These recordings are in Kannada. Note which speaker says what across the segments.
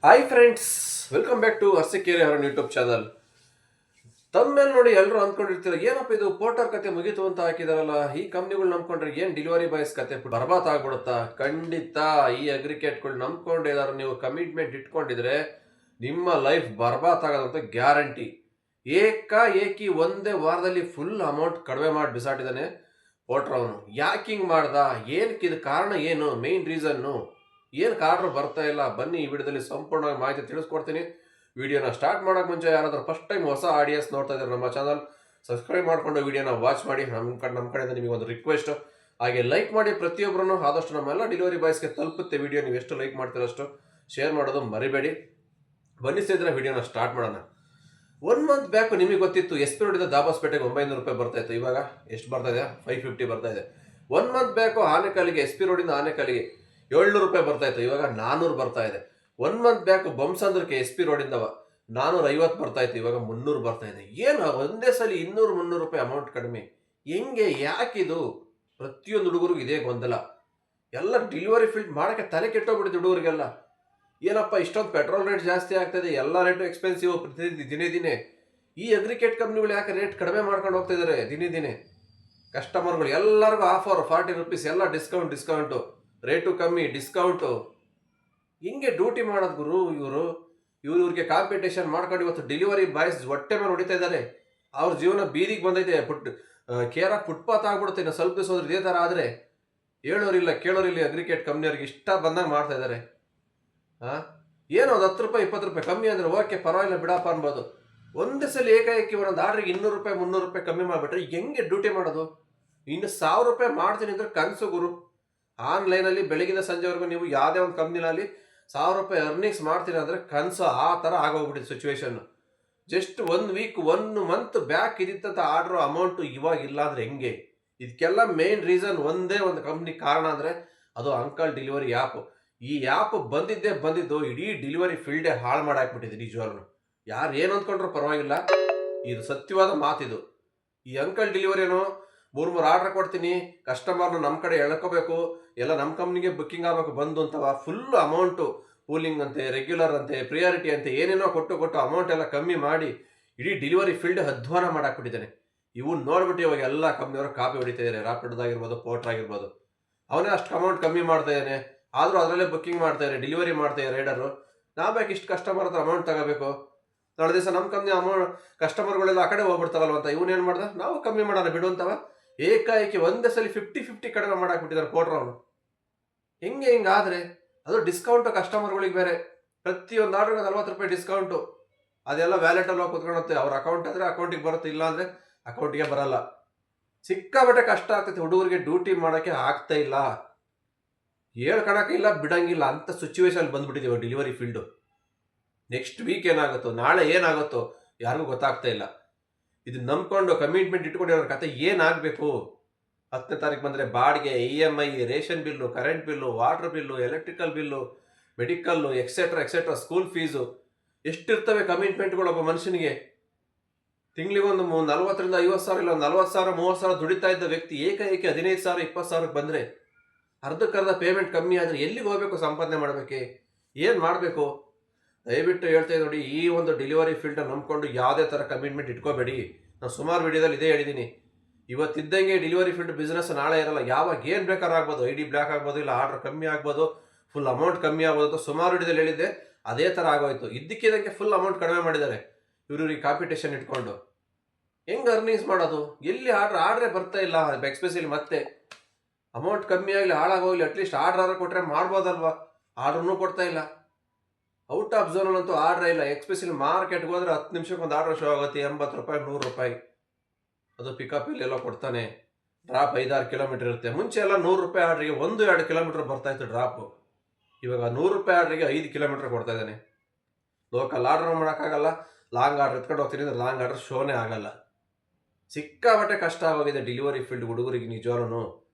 Speaker 1: Hi friends, welcome back to Arsikere ಅವರ ಯೂಟ್ಯೂಬ್ ಚಾನಲ್. ತಮ್ಮೇಲೆ ನೋಡಿ ಎಲ್ಲರೂ ಅಂದ್ಕೊಂಡಿರ್ತೀರ, ಏನಪ್ಪ ಇದು ಪೋರ್ಟರ್ ಕತೆ ಮುಗೀತು ಅಂತ ಹಾಕಿದಾರಲ್ಲ, ಈ ಕಂಪ್ನಿಗಳು ನಂಬ್ಕೊಂಡ್ರೆ ಏನ್ ಡೆಲಿವರಿ ಬಾಯ್ಸ್ ಕತೆ ಬರ್ಬಾತ್ ಆಗ್ಬಿಡುತ್ತಾ? ಖಂಡಿತ. ಈ ಅಗ್ರಿಕೇಟ್ಗಳು ನಂಬ್ಕೊಂಡು ಏನಾದ್ರು ನೀವು ಕಮಿಟ್ಮೆಂಟ್ ಇಟ್ಕೊಂಡಿದ್ರೆ ನಿಮ್ಮ ಲೈಫ್ ಬರ್ಬಾತ್ ಆಗೋದಂತ ಗ್ಯಾರಂಟಿ. ಏಕಿ ಒಂದೇ ವಾರದಲ್ಲಿ ಫುಲ್ ಅಮೌಂಟ್ ಕಡಿಮೆ ಮಾಡಿ ಬಿಸಾಟಿದ್ದಾನೆ ಪೋರ್ಟರ್. ಅವನು ಯಾಕೆ ಹಿಂಗ್ ಮಾಡ್ದ? ಏನಕ್ಕೆ? ಇದು ಕಾರಣ ಏನು? ಮೇನ್ ರೀಸನ್ನು ಏನಕ್ಕೆ ಆರ್ಡರ್ ಬರ್ತಾ ಇಲ್ಲ? ಬನ್ನಿ ಈ ವಿಡಿಯೋದಲ್ಲಿ ಸಂಪೂರ್ಣವಾಗಿ ಮಾಹಿತಿ ತಿಳಿಸ್ಕೊಡ್ತೀನಿ. ವಿಡಿಯೋನ ಸ್ಟಾರ್ಟ್ ಮಾಡೋಕೆ ಮುಂಚೆ ಯಾರಾದರೂ ಫಸ್ಟ್ ಟೈಮ್ ಹೊಸ ಆಡಿಯನ್ಸ್ ನೋಡ್ತಾ ಇದ್ದಾರೆ ನಮ್ಮ ಚಾನಲ್, ಸಬ್ಸ್ಕ್ರೈಬ್ ಮಾಡಿಕೊಂಡು ವಿಡಿಯೋನ ವಾಚ್ ಮಾಡಿ. ನಮ್ಮ ಕಡೆಯಿಂದ ನಿಮಗೆ ಒಂದು ರಿಕ್ವೆಸ್ಟ್, ಹಾಗೆ ಲೈಕ್ ಮಾಡಿ. ಪ್ರತಿಯೊಬ್ಬರನ್ನು ಆದಷ್ಟು ನಮ್ಮೆಲ್ಲ ಡೆಲಿವರಿ ಬಾಯ್ಸ್ಗೆ ತಲುಪುತ್ತೆ ವಿಡಿಯೋ. ನೀವು ಎಷ್ಟು ಲೈಕ್ ಮಾಡ್ತೀರೋ ಅಷ್ಟು ಶೇರ್ ಮಾಡೋದು ಮರಿಬೇಡಿ. ಬನ್ನಿ ಸ್ನೇಹಿತರೆ, ವಿಡಿಯೋನ ಸ್ಟಾರ್ಟ್ ಮಾಡೋಣ. 1 ಮಂತ್ ಬ್ಯಾಕ್ ನಿಮಗೆ ಗೊತ್ತಿತ್ತು, ಎಸ್ ಪಿ ರೋಡಿಂದ ದಾಬಾಸ್ಪೇಟೆಗೆ 900 ರೂಪಾಯಿ ಬರ್ತಾ ಇತ್ತು. ಇವಾಗ ಎಷ್ಟು ಬರ್ತಾ ಇದೆ? 550 ಬರ್ತಾ ಇದೆ. 1 ಮಂತ್ ಬ್ಯಾಕು ಆನೆಕಲ್ಲಿಗೆ, ಎಸ್ ಪಿ ರೋಡಿಂದ ಆನೆಕಲ್ಲಿಗೆ 700 ರೂಪಾಯಿ ಬರ್ತಾ ಇತ್ತು. ಇವಾಗ 400 ಬರ್ತಾ ಇದೆ. 1 ಮಂತ್ ಬ್ಯಾಕ್ ಬೊಮ್ಸಂದ್ರಕ್ಕೆ ಎಸ್ ಪಿ ರೋಡಿಂದ 450 ಬರ್ತಾ ಇತ್ತು. ಇವಾಗ 300 ಬರ್ತಾ ಇದೆ. ಏನು ಒಂದೇ ಸಲ 200-300 ರೂಪಾಯಿ ಅಮೌಂಟ್ ಕಡಿಮೆ? ಹೆಂಗೆ? ಯಾಕಿದು? ಪ್ರತಿಯೊಂದು ಹುಡುಗರಿಗೂ ಇದೇ ಗೊಂದಲ. ಎಲ್ಲ ಡೆಲಿವರಿ ಫೀಲ್ಡ್ ಮಾಡೋಕ್ಕೆ ತಲೆ ಕೆಟ್ಟೋಗ್ಬಿಟ್ಟಿದೆ ಹುಡುಗರಿಗೆಲ್ಲ. ಏನಪ್ಪ ಇಷ್ಟೊಂದು ಪೆಟ್ರೋಲ್ ರೇಟ್ ಜಾಸ್ತಿ ಆಗ್ತಾಯಿದೆ, ಎಲ್ಲ ರೇಟು ಎಕ್ಸ್ಪೆನ್ಸಿವ್ ದಿನೇ ದಿನೇ. ಈ ಅಗ್ರಿಕೇಟ್ ಕಂಪ್ನಿಗಳು ಯಾಕೆ ರೇಟ್ ಕಡಿಮೆ ಮಾಡ್ಕೊಂಡು ಹೋಗ್ತಾ ಇದ್ದಾರೆ ದಿನೇ ದಿನೇ? ಕಸ್ಟಮರ್ಗಳು ಎಲ್ಲರಿಗೂ ಆಫರ್ 40 ರೂಪೀಸ್, ಎಲ್ಲ ಡಿಸ್ಕೌಂಟು, ರೇಟು ಕಮ್ಮಿ, ಡಿಸ್ಕೌಂಟು. ಹಿಂಗೆ ಡ್ಯೂಟಿ ಮಾಡೋದು ಗುರು ಇವ್ರಿಗೆ ಕಾಂಪಿಟೇಷನ್ ಮಾಡ್ಕೊಂಡು ಇವತ್ತು ಡೆಲಿವರಿ ಬಾಯ್ಸ್ ಹೊಟ್ಟೆ ಮೇಲೆ ಹೊಡಿತಾ ಇದ್ದಾರೆ. ಅವ್ರ ಜೀವನ ಬೀದಿಗೆ ಬಂದೈತೆ. ಕೇರಾಗಿ ಫುಟ್ಪಾತ್ ಆಗ್ಬಿಡುತ್ತೆ. ಇನ್ನು ಸ್ವಲ್ಪ ದಿವಸ ಹೋದ್ರೆ ಇದೇ ಥರ ಆದರೆ ಹೇಳೋರಿಲ್ಲ ಕೇಳೋರಿಲ್ಲ. ಅಗ್ರಿಕೇಟ್ ಕಂಪ್ನಿಯವ್ರಿಗೆ ಇಷ್ಟ ಬಂದಾಗ ಮಾಡ್ತಾ ಇದ್ದಾರೆ. ಏನೋ ಒಂದು 10 ರೂಪಾಯಿ 20 ರೂಪಾಯಿ ಕಮ್ಮಿ ಅಂದರೆ ಓಕೆ, ಪರವಾಗಿಲ್ಲ ಬಿಡಪ್ಪ ಅನ್ಬೋದು. ಒಂದೇ ಸಲ ಏಕಾಏಕಿ ಒಂದೊಂದು ಆರ್ಡ್ರಿಗೆ 200 ರೂಪಾಯಿ 300 ರೂಪಾಯಿ ಕಮ್ಮಿ ಮಾಡಿಬಿಟ್ರೆ ಹೆಂಗೆ ಡ್ಯೂಟಿ ಮಾಡೋದು? ಇನ್ನು 1000 ರೂಪಾಯಿ ಮಾಡ್ತೀನಿ ಅಂದರೆ ಕನಸು ಗುರು. ಆನ್ಲೈನಲ್ಲಿ ಬೆಳಗಿನ ಸಂಜೆವರೆಗೂ ನೀವು ಯಾವುದೇ ಒಂದು ಕಂಪ್ನಿನಲ್ಲಿ 1000 ರೂಪಾಯಿ ಅರ್ನಿಂಗ್ಸ್ ಮಾಡ್ತೀರಾ ಅಂದರೆ ಕನಸು. ಆ ಥರ ಆಗೋಗ್ಬಿಟ್ಟಿದೆ situation. Just 1 week 1 month back ಇದ್ದಿತ್ತಂತ ಆರ್ಡ್ರ್ ಅಮೌಂಟು ಇವಾಗ ಇಲ್ಲ ಅಂದರೆ ಹೆಂಗೆ? ಇದಕ್ಕೆಲ್ಲ ಮೇನ್ ರೀಸನ್ ಒಂದೇ ಒಂದು ಕಂಪ್ನಿ ಕಾರಣ ಅಂದರೆ ಅದು ಅಂಕಲ್ ಡೆಲಿವರಿ ಆ್ಯಪ್. ಈ ಆ್ಯಪ್ ಬಂದಿದ್ದು ಇಡೀ ಡೆಲಿವರಿ ಫೀಲ್ಡೇ ಹಾಳು ಮಾಡಾಕ್ಬಿಟ್ಟಿದೆ ನಿಜವಾಗ್ಲೂ. ಯಾರು ಏನು ಅಂದ್ಕೊಂಡ್ರು ಪರವಾಗಿಲ್ಲ, ಇದು ಸತ್ಯವಾದ ಮಾತಿದು. ಈ ಅಂಕಲ್ ಡೆಲಿವರಿ ಏನೋ 3 ಆರ್ಡ್ರ್ ಕೊಡ್ತೀನಿ, ಕಸ್ಟಮರ್ನ ನಮ್ಮ ಕಡೆ ಎಳ್ಕೋಬೇಕು, ಎಲ್ಲ ನಮ್ಮ ಕಂಪ್ನಿಗೆ ಬುಕ್ಕಿಂಗ್ ಆಗಬೇಕು ಬಂದು ಅಂತವ. ಫುಲ್ ಅಮೌಂಟು ಪೂಲಿಂಗ್ ಅಂತೆ, ರೆಗ್ಯುಲರ್ ಅಂತೆ, ಪ್ರಿಯಾರಿಟಿ ಅಂತೆ, ಏನೇನೋ ಕೊಟ್ಟು ಅಮೌಂಟ್ ಎಲ್ಲ ಕಮ್ಮಿ ಮಾಡಿ ಇಡೀ ಡೆಲಿವರಿ ಫೀಲ್ಡ್ ಅಧ್ವಾನ ಮಾಡಾಕ್ಬಿಟ್ಟಿದ್ದಾನೆ. ಇವ್ನು ನೋಡ್ಬಿಟ್ಟು ಇವಾಗ ಎಲ್ಲ ಕಂಪ್ನಿಯವರು ಕಾಪಿ ಹೊಡಿತಾ ಇದ್ದಾರೆ. ರ್ಯಾಪಿಡ್ದಾಗಿರ್ಬೋದು, ಪೋರ್ಟರ್ ಆಗಿರ್ಬೋದು. ಅವನೇ ಅಷ್ಟು ಅಮೌಂಟ್ ಕಮ್ಮಿ ಮಾಡ್ತಾ ಇದ್ದಾನೆ, ಆದರೂ ಅದರಲ್ಲೇ ಬುಕ್ಕಿಂಗ್ ಮಾಡ್ತಾರೆ, ಡೆಲಿವರಿ ಮಾಡ್ತಾರೆ ರೈಡರು. ನಾವ್ಯಾಕೆ ಇಷ್ಟು ಕಸ್ಟಮರ್ ಹತ್ರ ಅಮೌಂಟ್ ತಗೋಬೇಕು? ನಾಳೆ ದಿವಸ ನಮ್ಮ ಕಂಪ್ನಿ ಅಮೌಂಟ್ ಕಸ್ಟಮರ್ಗಳೆಲ್ಲ ಆ ಕಡೆ ಹೋಗ್ಬಿಡ್ತಾರಲ್ವ ಅಂತ ಇವನೇನು ಮಾಡ್ದ, ನಾವು ಕಮ್ಮಿ ಮಾಡೋಣ ಬಿಡುವಂತವ. ಏಕಾಏಕಿ ಒಂದೇ ಸಲ 50-50 ಕಡಿಮೆ ಮಾಡಾಕ್ಬಿಟ್ಟಿದ್ದಾರೆ ಪೋರ್ಟರ್ ಅವನು. ಹಿಂಗಾದ್ರೆ ಅದು ಡಿಸ್ಕೌಂಟು ಕಸ್ಟಮರ್ಗಳಿಗೆ ಬೇರೆ. ಪ್ರತಿಯೊಂದು ಆರ್ಡ್ರಿಗೆ 40 ರೂಪಾಯಿ ಡಿಸ್ಕೌಂಟು. ಅದೆಲ್ಲ ವ್ಯಾಲೆಟಲ್ಲಿ ಹೋಗಿ ಕುತ್ಕೊಳುತ್ತೆ. ಅವ್ರ ಅಕೌಂಟ್ ಆದರೆ ಅಕೌಂಟಿಗೆ ಬರುತ್ತೆ, ಇಲ್ಲ ಅಂದರೆ ಅಕೌಂಟಿಗೆ ಬರಲ್ಲ. ಸಿಕ್ಕಾಬಟ್ಟೆ ಕಷ್ಟ ಆಗ್ತೈತೆ ಹುಡುಗರಿಗೆ, ಡ್ಯೂಟಿ ಮಾಡೋಕ್ಕೆ ಆಗ್ತಾ ಇಲ್ಲ, ಹೇಳ್ಕೊಳಕ್ಕಿಲ್ಲ, ಬಿಡಂಗಿಲ್ಲ ಅಂತ ಸಿಚುವೇಶನ್ ಬಂದ್ಬಿಟ್ಟಿದ್ದೀವಿ ಡೆಲಿವರಿ ಫೀಲ್ಡು. ನೆಕ್ಸ್ಟ್ ವೀಕ್ ಏನಾಗುತ್ತೋ, ನಾಳೆ ಏನಾಗುತ್ತೋ ಯಾರಿಗೂ ಗೊತ್ತಾಗ್ತಾ ಇಲ್ಲ. ಇದನ್ನ ನಂಬ್ಕೊಂಡು ಕಮಿಟ್ಮೆಂಟ್ ಇಟ್ಕೊಂಡಿರೋ ಕತೆ ಏನಾಗಬೇಕು? 10ನೇ ತಾರೀಕು ಬಂದರೆ ಬಾಡಿಗೆ, EMI, ration bill, current bill, water bill, electrical bill, medical, etcetera, school fees. ಎಷ್ಟಿರ್ತವೆ ಕಮಿಟ್ಮೆಂಟ್ಗಳು ಒಬ್ಬ ಮನುಷ್ಯನಿಗೆ? ತಿಂಗಳಿಗೊಂದು 40,000-50,000 ಇಲ್ಲ 40,000 30,000 ದುಡಿತಾ ಇದ್ದ ವ್ಯಕ್ತಿ ಏಕಾಏಕಿ 15,000 20,000 ಬಂದರೆ ಅರ್ಧಕ್ಕರ್ಧ ಪೇಮೆಂಟ್ ಕಮ್ಮಿ ಆದರೆ ಎಲ್ಲಿಗೆ ಹೋಗಬೇಕು? ಸಂಪಾದನೆ ಮಾಡಬೇಕೆ? ಏನು ಮಾಡಬೇಕು? ದಯವಿಟ್ಟು ಹೇಳ್ತಾ ನೋಡಿ, ಈ ಒಂದು ಡೆಲಿವರಿ ಫೀಲ್ಡ್ ನಂಬ್ಕೊಂಡು ಯಾವುದೇ ಥರ ಕಮಿಟ್ಮೆಂಟ್ ಇಟ್ಕೋಬೇಡಿ. ನಾನು ಸುಮಾರು ವಿಡಿಯೋದಲ್ಲಿ ಇದೇ ಹೇಳಿದ್ದೀನಿ. ಇವತ್ತಿದ್ದಂಗೆ ಡೆಲಿವರಿ ಫೀಲ್ಡ್ ಬಿಸ್ನೆಸ್ ನಾಳೆ ಇರಲ್ಲ. ಯಾವಾಗ ಏನು ಬೇಕಾದ್ರೂ ಆಗ್ಬೋದು. ID ಬ್ಲ್ಯಾಕ್ ಆಗ್ಬೋದು, ಇಲ್ಲ ಆರ್ಡರ್ ಕಮ್ಮಿ ಆಗ್ಬೋದು, ಫುಲ್ ಅಮೌಂಟ್ ಕಮ್ಮಿ ಆಗ್ಬೋದು ಅಂತ ಸುಮಾರು ವಿಡಿಯೋದಲ್ಲಿ ಹೇಳಿದ್ದೆ. ಅದೇ ಥರ ಆಗೋಯ್ತು. ಇದ್ದಕ್ಕಿದ್ದಂಗೆ ಫುಲ್ ಅಮೌಂಟ್ ಕಡಿಮೆ ಮಾಡಿದ್ದಾರೆ ಇವ್ರಿಗೆ ಕಾಂಪಿಟೇಷನ್ ಇಟ್ಕೊಂಡು. ಹೆಂಗೆ ಅರ್ನಿಂಗ್ಸ್ ಮಾಡೋದು? ಎಲ್ಲಿ ಆರ್ಡ್ರೇ ಬರ್ತಾ ಇಲ್ಲ. ಎಕ್ಸ್ಪೆಷಲಿ ಮತ್ತೆ ಅಮೌಂಟ್ ಕಮ್ಮಿ ಆಗಲಿ, ಹಾಳಾಗೋಗ್ಲಿ, ಅಟ್ಲೀಸ್ಟ್ ಆರ್ಡ್ರ್ ಕೊಟ್ಟರೆ ಮಾಡ್ಬೋದಲ್ವಾ? ಆರ್ಡ್ರೂ ಕೊಡ್ತಾ ಇಲ್ಲ. ಔಟ್ ಆಫ್ ಝೋನಲ್ಲಂತೂ ಆರ್ಡ್ರೇ ಇಲ್ಲ. ಎಕ್ಸ್ಪೆಷಲಿ ಮಾರ್ಕೆಟ್ಗೆ ಹೋದ್ರೆ 10 ನಿಮಿಷಕ್ಕೆ ಒಂದು ಆರ್ಡ್ರ್ ಶೋ ಆಗುತ್ತೆ. 80 ರೂಪಾಯಿ 100 ರೂಪಾಯಿ. ಅದು ಪಿಕಪ್ ಇಲ್ಲೆಲ್ಲ ಕೊಡ್ತಾನೆ. ಡ್ರಾಪ್ 5-6 ಕಿಲೋಮೀಟರ್ ಇರುತ್ತೆ. ಮುಂಚೆ ಎಲ್ಲ 100 ರೂಪಾಯಿ ಆರ್ಡ್ರಿಗೆ 1-2 ಕಿಲೋಮೀಟರ್ ಬರ್ತಾಯಿತ್ತು ಡ್ರಾಪು. ಇವಾಗ 100 ರೂಪಾಯಿ ಆರ್ಡ್ರಿಗೆ 5 ಕಿಲೋಮೀಟರ್ ಕೊಡ್ತಾ ಇದ್ದಾನೆ. ಲೋಕಲ್ ಆರ್ಡ್ರ್ ಮಾಡೋಕ್ಕಾಗಲ್ಲ. ಲಾಂಗ್ ಆರ್ಡ್ರ್ ಎತ್ಕೊಂಡು ಹೋಗ್ತೀನಿ ಅಂದರೆ ಲಾಂಗ್ ಆರ್ಡ್ರ್ ಶೋನೇ ಆಗಲ್ಲ. ಸಿಕ್ಕಾಬಟ್ಟೆ ಕಷ್ಟ ಆಗೋಗಿದೆ ಡೆಲಿವರಿ ಫೀಲ್ಡ್ ಹುಡುಗರಿಗೆ ನಿಜವಾಗ್ಲೂ.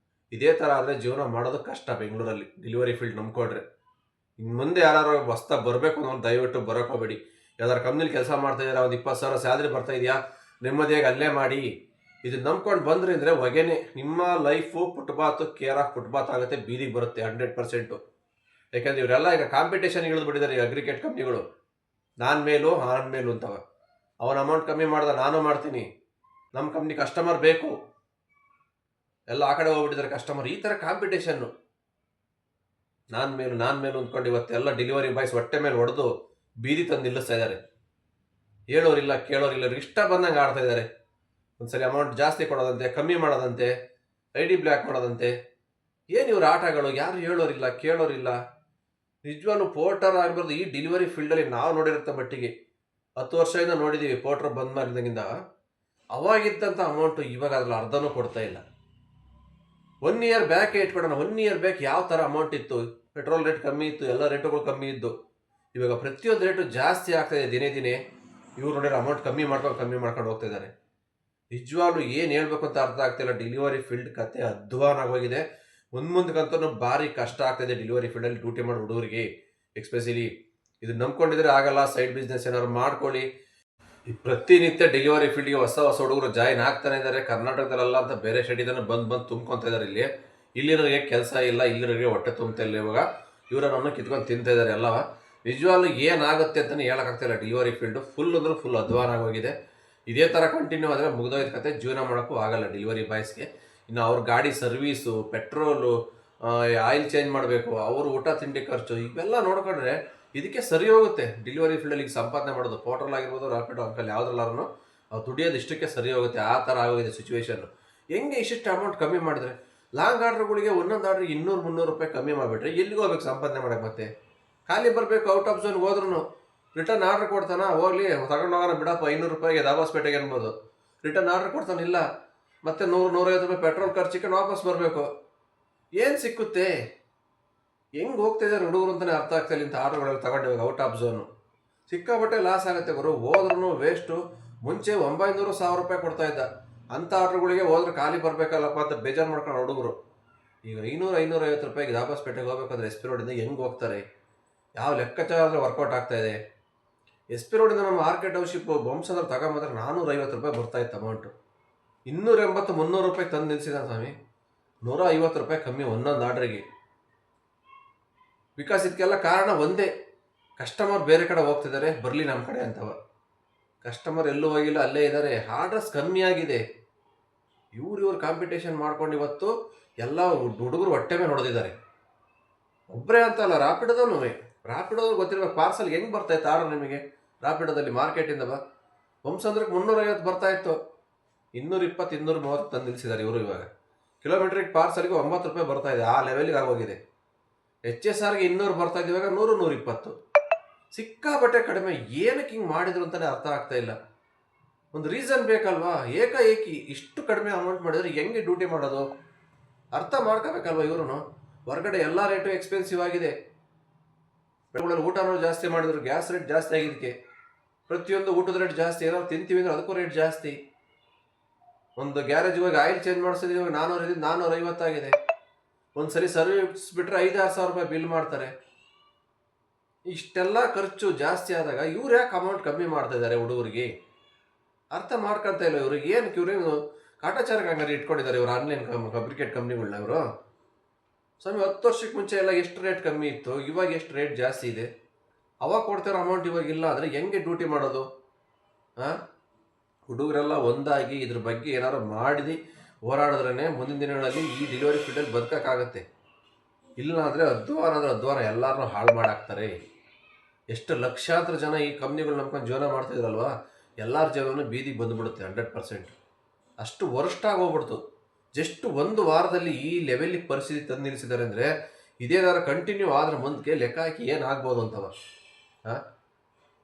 Speaker 1: ಇದೇ ಥರ ಆದರೆ ಜೀವನ ಮಾಡೋದು ಕಷ್ಟ ಬೆಂಗಳೂರಲ್ಲಿ ಡೆಲಿವರಿ ಫೀಲ್ಡ್ ನಂಬ್ಕೊಂಡ್ರೆ. ಇನ್ನು ಮುಂದೆ ಯಾರು ಹೊಸ್ದಾಗಿ ಬರಬೇಕು ಅನ್ನೋ ದಯವಿಟ್ಟು ಬರೋಕೋಬೇಡಿ. ಯಾವ್ದಾರು ಕಂಪ್ನಿಲಿ ಕೆಲಸ ಮಾಡ್ತಾಯಿದ್ದೀರಾ, ಒಂದು 20,000 ಸ್ಯಾಲ್ರಿ ಬರ್ತಾ ಇದೆಯಾ, ನೆಮ್ಮದಿಯಾಗಿ ಅಲ್ಲೇ ಮಾಡಿ. ಇದನ್ನ ನಂಬ್ಕೊಂಡು ಬಂದ್ರಿ ಅಂದರೆ ಹೊಗೆನೆ. ನಿಮ್ಮ life footpath, care of footpath ಆಗುತ್ತೆ, ಬೀದಿಗೆ ಬರುತ್ತೆ 100%. ಯಾಕಂದ್ರೆ ಇವರೆಲ್ಲ ಈಗ ಕಾಂಪಿಟೇಷನ್ ಇಳಿದ್ಬಿಟ್ಟಿದ್ದಾರೆ ಈ ಅಗ್ರಿಕೇಟ್ ಕಂಪ್ನಿಗಳು. ನಾನು ಮೇಲು ಅಂತವ. ಅವನ ಅಮೌಂಟ್ ಕಮ್ಮಿ ಮಾಡ್ದ ನಾನು ಮಾಡ್ತೀನಿ, ನಮ್ಮ ಕಂಪ್ನಿ ಕಸ್ಟಮರ್ ಬೇಕು, ಎಲ್ಲ ಆ ಕಡೆ ಹೋಗ್ಬಿಟ್ಟಿದ್ದಾರೆ ಕಸ್ಟಮರ್. ಈ ಥರ ಕಾಂಪಿಟೇಷನ್ನು ನಾನು ಮೇಲು ಅಂದ್ಕೊಂಡು ಇವತ್ತೆಲ್ಲ ಡೆಲಿವರಿ ಬಾಯ್ಸ್ ಹೊಟ್ಟೆ ಮೇಲೆ ಹೊಡೆದು ಬೀದಿ ತಂದು ನಿಲ್ಲಿಸ್ತಾ ಇದ್ದಾರೆ. ಹೇಳೋರಿಲ್ಲ ಕೇಳೋರಿಲ್ಲ, ಇಷ್ಟ ಬಂದಂಗೆ ಆಡ್ತಾ ಇದ್ದಾರೆ. ಒಂದ್ಸರಿ ಅಮೌಂಟ್ ಜಾಸ್ತಿ ಕೊಡೋದಂತೆ, ಕಮ್ಮಿ ಮಾಡೋದಂತೆ, ID ಬ್ಲ್ಯಾಕ್ ಮಾಡೋದಂತೆ. ಏನು ಇವ್ರ ಆಟಗಳು? ಯಾರು ಹೇಳೋರಿಲ್ಲ ಕೇಳೋರಿಲ್ಲ. ನಿಜವಾಗ್ಲೂ ಪೋರ್ಟರ್ ಆಗಿರೋದು ಈ ಡೆಲಿವರಿ ಫೀಲ್ಡಲ್ಲಿ ನಾವು ನೋಡಿರುತ್ತೆ ಮಟ್ಟಿಗೆ 10 ವರ್ಷದಿಂದ ನೋಡಿದ್ದೀವಿ. ಪೋರ್ಟರ್ ಬಂದ್ ಮಾಡಿದಾಗಿಂದ ಅವಾಗಿದ್ದಂಥ ಅಮೌಂಟು ಇವಾಗ ಅದ್ರಲ್ಲಿ ಅರ್ಧನೂ ಕೊಡ್ತಾ ಇಲ್ಲ. 1 ಇಯರ್ ಬ್ಯಾಕ್ ಇಟ್ಬಿಡೋಣ. 1 ಇಯರ್ ಬ್ಯಾಕ್ ಯಾವ ಥರ ಅಮೌಂಟ್ ಇತ್ತು? ಪೆಟ್ರೋಲ್ ರೇಟ್ ಕಮ್ಮಿ ಇತ್ತು, ಎಲ್ಲ ರೇಟುಗಳು ಕಮ್ಮಿ ಇದ್ದು. ಇವಾಗ ಪ್ರತಿಯೊಂದು ರೇಟು ಜಾಸ್ತಿ ಆಗ್ತಾಯಿದೆ ದಿನೇ ದಿನೇ. ಇವ್ರು ನೋಡಿದ್ರೆ ಅಮೌಂಟ್ ಕಮ್ಮಿ ಮಾಡ್ಕೊಂಡು ಹೋಗ್ತಾ ಇದ್ದಾರೆ. ನಿಜವಾಗ್ಲೂ ಏನು ಹೇಳ್ಬೇಕು ಅಂತ ಅರ್ಥ ಆಗ್ತಿಲ್ಲ. ಡೆಲಿವರಿ ಫೀಲ್ಡ್ ಕತೆ ಅಧ್ವಾನ ಆಗೋಗಿದೆ. ಮುಂದಕ್ಕಂತೂ ಭಾರಿ ಕಷ್ಟ ಆಗ್ತಾಯಿದೆ ಡೆಲಿವರಿ ಫೀಲ್ಡಲ್ಲಿ ಡ್ಯೂಟಿ ಮಾಡೋ ಹುಡುಗರಿಗೆ. ಎಕ್ಸ್ಪೆಷಲಿ ಇದು ನಂಬ್ಕೊಂಡಿದ್ರೆ ಆಗಲ್ಲ. ಸೈಡ್ ಬಿಸ್ನೆಸ್ ಏನಾದ್ರು ಮಾಡ್ಕೊಳ್ಳಿ. ಈ ಪ್ರತಿನಿತ್ಯ ಡೆಲಿವರಿ ಫೀಲ್ಡ್ಗೆ ಹೊಸ ಹುಡುಗರು ಜಾಯಿನ್ ಆಗ್ತಾನೆ ಇದ್ದಾರೆ. ಕರ್ನಾಟಕದಲ್ಲ ಅಂತ ಬೇರೆ ಸ್ಟೇಟಿಂದ ಬಂದು ತುಂಬ್ಕೊತಾ ಇದ್ದಾರೆ. ಇಲ್ಲಿರೋರಿಗೆ ಕೆಲಸ ಇಲ್ಲ, ಇಲ್ಲಿರೋರಿಗೆ ಹೊಟ್ಟೆ ತುಂಬ್ತಾ ಇಲ್ಲ. ಇವಾಗ ಇವರನ್ನು ಕಿತ್ಕೊಂಡು ತಿಂತಾ ಇದ್ದಾರೆ ಎಲ್ಲವ. ನಿಜವಾಗ್ಲೂ ಏನಾಗುತ್ತೆ ಅಂತಲೇ ಹೇಳೋಕ್ಕಾಗ್ತಾಯಿಲ್ಲ. ಡೆಲಿವರಿ ಫೀಲ್ಡು ಫುಲ್ ಅಂದ್ರೆ ಫುಲ್ ಅಧ್ವಾನ ಆಗೋಗಿದೆ. ಇದೇ ಥರ ಕಂಟಿನ್ಯೂ ಆದರೆ ಮುಗಿದೋಯ್ತು ಕತೆ. ಜೀವನ ಮಾಡೋಕ್ಕೂ ಆಗಲ್ಲ ಡೆಲಿವರಿ ಬಾಯ್ಸ್ಗೆ. ಇನ್ನು ಅವ್ರ ಗಾಡಿ ಸರ್ವೀಸು, ಪೆಟ್ರೋಲು, ಆಯಿಲ್ ಚೇಂಜ್ ಮಾಡಬೇಕು, ಅವರು ಊಟ ತಿಂಡಿ ಖರ್ಚು, ಇವೆಲ್ಲ ನೋಡ್ಕೊಂಡ್ರೆ ಇದಕ್ಕೆ ಸರಿ ಹೋಗುತ್ತೆ ಡೆಲಿವರಿ ಫೀಲ್ಡಲ್ಲಿ ಸಂಪಾದನೆ ಮಾಡೋದು. ಪೋರ್ಟಲ್ ಆಗಿರ್ಬೋದು, ರ್ಯಾಪಿಡೋ, ಅಂಕಲ್ ಯಾವುದ್ರಲ್ಲಾರು ಅವ್ರು ದುಡಿಯೋದು ಇಷ್ಟಕ್ಕೆ ಸರಿ ಹೋಗುತ್ತೆ. ಆ ಥರ ಆಗೋಗಿದೆ ಸಿಚುವೇಶನ್ನು. ಹೆಂಗೆ ಇಷ್ಟಿಷ್ಟು ಅಮೌಂಟ್ ಕಮ್ಮಿ ಮಾಡಿದ್ರೆ? ಲಾಂಗ್ ಆರ್ಡ್ರ್ಗಳಿಗೆ ಒಂದೊಂದು ಆರ್ಡ್ರಿಗೆ 200-300 ರೂಪಾಯಿ ಕಮ್ಮಿ ಮಾಡಿಬಿಟ್ರೆ ಎಲ್ಲಿಗೆ ಹೋಗ್ಬೇಕು ಸಂಪಾದನೆ ಮಾಡೋಕ್ಕೆ? ಮತ್ತೆ ಖಾಲಿ ಬರಬೇಕು. ಔಟ್ ಆಫ್ ಝೋನ್ಗೆ ಹೋದ್ರೂ ರಿಟರ್ನ್ ಆರ್ಡ್ರ್ ಕೊಡ್ತಾನ, ಹೋಗ್ಲಿ ತಗೊಂಡು ಹೋಗೋಣ ಬಿಡಪ್ಪ 500 ರೂಪಾಯಿಗೆ ದಾಬಾಸ್ಪೇಟೆಗೆ ಅನ್ಬೋದು. ರಿಟರ್ನ್ ಆರ್ಡ್ರ್ ಕೊಡ್ತಾನಿಲ್ಲ, ಮತ್ತೆ 100-150 ರೂಪಾಯಿ ಪೆಟ್ರೋಲ್ ಖರ್ಚಿಕೊಂಡು ವಾಪಸ್ ಬರಬೇಕು. ಏನು ಸಿಕ್ಕುತ್ತೆ? ಹೆಂಗೆ ಹೋಗ್ತಿದ್ದಾರೆ ಹುಡುಗರು ಅಂತಲೇ ಅರ್ಥ ಆಗ್ತಾಯಿಲ್ಲ. ಇಂಥ ಆರ್ಡ್ರ್ಗಳಲ್ಲಿ ತಗೊಂಡು ಇವಾಗ ಔಟ್ ಆಫ್ ಝೋನು ಸಿಕ್ಕಾಬಟ್ಟೆ ಲಾಸ್ ಆಗುತ್ತೆ ಗುರು. ಹೋದ್ರೂ ವೇಸ್ಟು. ಮುಂಚೆ 900-1000 ರೂಪಾಯಿ ಕೊಡ್ತಾ ಇದ್ದ. ಅಂಥ ಆರ್ಡ್ರ್ಗಳಿಗೆ ಹೋದ್ರೆ ಖಾಲಿ ಬರಬೇಕಲ್ಲಪ್ಪ ಅಂತ ಬೇಜಾರು ಮಾಡ್ಕೊಂಡು ಹುಡುಗರು ಈಗ 500-550 ರೂಪಾಯಿಗೆ ದಾಬಾಸ್ಪೇಟೆಗೆ ಹೋಗ್ಬೇಕಂದ್ರೆ SP ರೋಡಿಂದ ಹೆಂಗೆ ಹೋಗ್ತಾರೆ? ಯಾವ ಲೆಕ್ಕಾಚಾರ ವರ್ಕೌಟ್ ಆಗ್ತಾ ಇದೆ? SP ರೋಡಿಂದ ನಮ್ಮ ಮಾರ್ಕೆಟ್ ಟೌನ್ಶಿಪ್ ಬೊಂಬ್ಸಂದ್ರೆ ತಗೊಂಬಂದ್ರೆ 450 ರೂಪಾಯಿ ಬರ್ತಾಯಿತ್ತು ಅಮೌಂಟು. 280-300 ರೂಪಾಯಿ ತಂದು ನಿಲ್ಸಿದ್ದಾನೆ ಸ್ವಾಮಿ. 150 ರೂಪಾಯಿ ಕಮ್ಮಿ ಒಂದೊಂದು ಆರ್ಡ್ರಿಗೆ. ಬಿಕಾಸ್ ಇದಕ್ಕೆಲ್ಲ ಕಾರಣ ಒಂದೇ, ಕಸ್ಟಮರ್ ಬೇರೆ ಕಡೆ ಹೋಗ್ತಿದ್ದಾರೆ, ಬರಲಿ ನಮ್ಮ ಕಡೆ ಅಂತವ. ಕಸ್ಟಮರ್ ಎಲ್ಲೂ ಹೋಗಿಲ್ಲ, ಅಲ್ಲೇ ಇದ್ದಾರೆ. ಆರ್ಡರ್ಸ್ ಕಮ್ಮಿ ಆಗಿದೆ. ಇವ್ರು ಕಾಂಪಿಟೇಷನ್ ಮಾಡ್ಕೊಂಡು ಇವತ್ತು ಎಲ್ಲ ಹುಡುಗರು ಹೊಟ್ಟೆ ಮೇಲೆ ಹೊಡೆದಿದ್ದಾರೆ. ಒಬ್ಬರೇ ಅಂತಲ್ಲ, ರ್ಯಾಪಿಡೋದಲ್ಲಿ ಗೊತ್ತಿರಬೇಕು. ಪಾರ್ಸಲ್ ಹೆಂಗೆ ಬರ್ತಾಯಿತ್ತು ಆರ್ಡರ್ ನಿಮಗೆ? ರ್ಯಾಪಿಡೋದಲ್ಲಿ ಮಾರ್ಕೆಟಿಂದ ಬೊಂಬ್ಸಂದ್ರಕ್ಕೆ 350 ಬರ್ತಾಯಿತ್ತು. 220-230 ತಂದು ನಿಲ್ಲಿಸಿದ್ದಾರೆ ಇವರು. ಇವಾಗ ಕಿಲೋಮೀಟ್ರಿಗೆ ಪಾರ್ಸಲ್ಗೆ 9 ರೂಪಾಯಿ ಬರ್ತಾಯಿದೆ. ಆ ಲೆವೆಲ್ಗೆ ಆಗೋಗಿದೆ. HSRಗೆ 200 ಬರ್ತಾಯಿದೆ, ಇವಾಗ 100-120. ಸಿಕ್ಕಾಬಟ್ಟೆ ಕಡಿಮೆ. ಏನಕ್ಕೆ ಹಿಂಗೆ ಮಾಡಿದ್ರು ಅಂತಲೇ ಅರ್ಥ ಆಗ್ತಾ ಇಲ್ಲ. ಒಂದು ರೀಸನ್ ಬೇಕಲ್ವಾ? ಏಕಾಏಕಿ ಇಷ್ಟು ಕಡಿಮೆ ಅಮೌಂಟ್ ಮಾಡಿದ್ರೆ ಹೆಂಗೆ ಡ್ಯೂಟಿ ಮಾಡೋದು? ಅರ್ಥ ಮಾಡ್ಕೋಬೇಕಲ್ವ ಇವರು. ಹೊರಗಡೆ ಎಲ್ಲ ರೇಟು ಎಕ್ಸ್ಪೆನ್ಸಿವ್ ಆಗಿದೆ. ಬೆಳಗಳಲ್ಲಿ ಊಟನೂ ಜಾಸ್ತಿ ಮಾಡಿದ್ರು, ಗ್ಯಾಸ್ ರೇಟ್ ಜಾಸ್ತಿ ಆಗಿದ್ದಕ್ಕೆ ಪ್ರತಿಯೊಂದು ಊಟದ ರೇಟ್ ಜಾಸ್ತಿ. ಏನಾದ್ರು ತಿಂತೀವಿ ಅಂದರೆ ಅದಕ್ಕೂ ರೇಟ್ ಜಾಸ್ತಿ. ಒಂದು ಗ್ಯಾರೇಜ್ಗೆ ಹೋಗಿ ಆಯಿಲ್ ಚೇಂಜ್ ಮಾಡಿಸಿದ್ರೆ ಇವಾಗ 450 ಆಗಿದೆ. ಒಂದು ಸರಿ ಸರ್ವಿಸ್ ಬಿಟ್ಟರೆ 5-6 ಸಾವಿರ ರೂಪಾಯಿ ಬಿಲ್ ಮಾಡ್ತಾರೆ. ಇಷ್ಟೆಲ್ಲ ಖರ್ಚು ಜಾಸ್ತಿ ಆದಾಗ ಇವ್ರು ಯಾಕೆ ಅಮೌಂಟ್ ಕಮ್ಮಿ ಮಾಡ್ತಾ ಇದ್ದಾರೆ ಹುಡುಗರಿಗೆ? ಅರ್ಥ ಮಾಡ್ಕೊತ ಇಲ್ಲ ಇವ್ರಿಗೆ. ಏನಕ್ಕೆ ಇವ್ರೇನು ಕಾಟಾಚಾರಕ್ಕೆ ಹಂಗಾರೆ ಇಟ್ಕೊಂಡಿದ್ದಾರೆ ಇವರು ಆನ್ಲೈನ್ ಫಬ್ರಿಕೇಟ್ ಕಂಪ್ನಿಗಳನ್ನ? ಇವರು ಸ್ವಾಮಿ 10 ವರ್ಷಕ್ಕೆ ಮುಂಚೆ ಎಲ್ಲ ಎಷ್ಟು ರೇಟ್ ಕಮ್ಮಿ ಇತ್ತು, ಇವಾಗ ಎಷ್ಟು ರೇಟ್ ಜಾಸ್ತಿ ಇದೆ. ಅವಾಗ ಕೊಡ್ತಿರೋ ಅಮೌಂಟ್ ಇವಾಗ ಇಲ್ಲ ಅಂದರೆ ಹೆಂಗೆ ಡ್ಯೂಟಿ ಮಾಡೋದು? ಹುಡುಗರೆಲ್ಲ ಒಂದಾಗಿ ಇದ್ರ ಬಗ್ಗೆ ಏನಾದ್ರು ಮಾಡಿ ಹೋರಾಡಿದ್ರೇ ಮುಂದಿನ ದಿನಗಳಲ್ಲಿ ಈ ಡೆಲಿವರಿ ಫೀಲ್ಡಲ್ಲಿ ಬದುಕೋಕ್ಕಾಗತ್ತೆ. ಇಲ್ಲ ಅಂದರೆ ಅಧ್ವಾನ ಎಲ್ಲರನ್ನೂ ಹಾಳು ಮಾಡಾಕ್ತಾರೆ. ಎಷ್ಟು ಲಕ್ಷಾಂತರ ಜನ ಈ ಕಂಪ್ನಿಗಳು ನಂಬ್ಕೊಂಡು ಜೀವನ ಮಾಡ್ತಿದ್ರಲ್ವ, ಎಲ್ಲರ ಜೀವನೂ ಬೀದಿಗೆ ಬಂದುಬಿಡುತ್ತೆ 100%. ಅಷ್ಟು ವರ್ಸ್ಟಾಗಿ ಹೋಗ್ಬಿಡ್ತು. ಜಸ್ಟ್ 1 ವಾರದಲ್ಲಿ ಈ ಲೆವೆಲಿಗೆ ಪರಿಸ್ಥಿತಿ ತಂದು ನಿಲ್ಲಿಸಿದ್ದಾರೆ ಅಂದರೆ ಇದೇನಾದ್ರು ಕಂಟಿನ್ಯೂ ಆದರೆ ಮುಂದಕ್ಕೆ ಲೆಕ್ಕ ಹಾಕಿ ಏನಾಗ್ಬೋದು ಅಂತವ.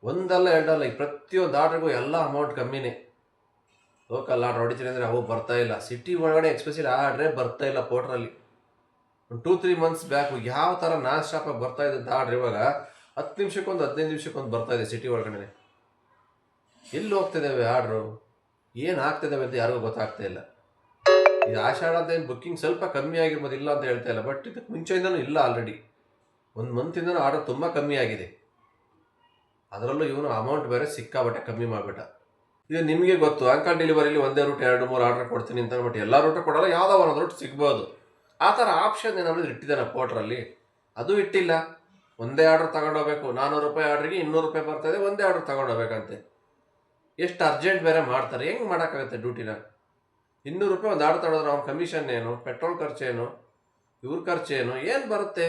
Speaker 1: ಒಂದಲ್ಲ ಎರಡಲ್ಲ, ಈ ಪ್ರತಿಯೊಂದು ಆರ್ಡ್ರಿಗೂ ಎಲ್ಲ ಅಮೌಂಟ್ ಕಮ್ಮಿನೇ. ಲೋಕಲ್ ಆರ್ಡ್ರ್ ಹೊಡಿತೀನಿ ಅಂದರೆ ಅವು ಬರ್ತಾಯಿಲ್ಲ. ಸಿಟಿ ಒಳಗಡೆ ಎಕ್ಸ್ಪೆಷಲಿ ಆರ್ಡ್ರೇ ಬರ್ತಾಯಿಲ್ಲ. ಪೋರ್ಟ್ರಲ್ಲಿ ಒಂದು 2-3 ಮಂತ್ಸ್ ಬ್ಯಾಕು ಯಾವ ಥರ ನಾನ್ ಸ್ಟಾಪಾಗಿ ಬರ್ತಾಯಿದ್ದಂಥ ಆರ್ಡ್ರ್ ಇವಾಗ 10 ನಿಮಿಷಕ್ಕೊಂದು 15 ನಿಮಿಷಕ್ಕೊಂದು ಬರ್ತಾಯಿದೆ ಸಿಟಿ ಒಳಗಡೆ. ಎಲ್ಲಿ ಹೋಗ್ತಿದ್ದಾವೆ ಆರ್ಡ್ರು? ಏನು ಆಗ್ತಿದ್ದಾವೆ ಅಂತ ಯಾರಿಗೂ ಗೊತ್ತಾಗ್ತಾ ಇಲ್ಲ. ಈ ಆಷಾಢ ಅಂತ ಏನು ಬುಕ್ಕಿಂಗ್ ಸ್ವಲ್ಪ ಕಮ್ಮಿ ಆಗಿರ್ಬೋದು, ಇಲ್ಲ ಅಂತ ಹೇಳ್ತಾ ಇಲ್ಲ. ಬಟ್ ಇದಕ್ಕೆ ಮುಂಚೆಯಿಂದನೂ ಇಲ್ಲ. ಆಲ್ರೆಡಿ 1 ಮಂತಿಂದನೂ ಆರ್ಡರ್ ತುಂಬ ಕಮ್ಮಿ ಆಗಿದೆ. ಅದರಲ್ಲೂ ಇವನು ಅಮೌಂಟ್ ಬೇರೆ ಸಿಕ್ಕಾಬಟ್ಟೆ ಕಮ್ಮಿ ಮಾಡಿಬಿಟ್ಟ. ಇದು ನಿಮಗೆ ಗೊತ್ತು, ಅಂಕಲ್ ಡೆಲಿವರಿಲಿ ಒಂದೇ ರೂಟ್ 2-3 ಆರ್ಡರ್ ಕೊಡ್ತೀನಿ ಅಂತ. ಬಟ್ ಎಲ್ಲ ರೂಟು ಕೊಡಲ್ಲ, ಯಾವುದೋ ಒಂದು ರೂಟ್ ಸಿಗ್ಬೋದು. ಆ ಥರ ಆಪ್ಷನ್ ಏನಾದರೂ ಇಟ್ಟಿದ್ದಾನೆ ಪೋರ್ಟ್ರಲ್ಲಿ? ಅದು ಇಟ್ಟಿಲ್ಲ. ಒಂದೇ ಆರ್ಡ್ರ್ ತಗೊಂಡೋಗ್ಬೇಕು. 400 ರೂಪಾಯಿ ಆರ್ಡ್ರಿಗೆ 200 ರೂಪಾಯಿ ಬರ್ತಾಯಿದೆ, ಒಂದೇ ಆರ್ಡ್ರ್ ತಗೊಂಡೋಗ್ಬೇಕಂತೆ. ಎಷ್ಟು ಅರ್ಜೆಂಟ್ ಬೇರೆ ಮಾಡ್ತಾರೆ. ಹೆಂಗೆ ಮಾಡೋಕ್ಕಾಗುತ್ತೆ ಡ್ಯೂಟಿನ? 200 ರೂಪಾಯಿ ಒಂದು ಆರ್ಡ್ರ್ ತಗೊಂಡ್ರೆ ಅವ್ನ ಕಮಿಷನ್ ಏನು, ಪೆಟ್ರೋಲ್ ಖರ್ಚೇನು, ಇವ್ರ ಖರ್ಚೇನು, ಏನು ಬರುತ್ತೆ?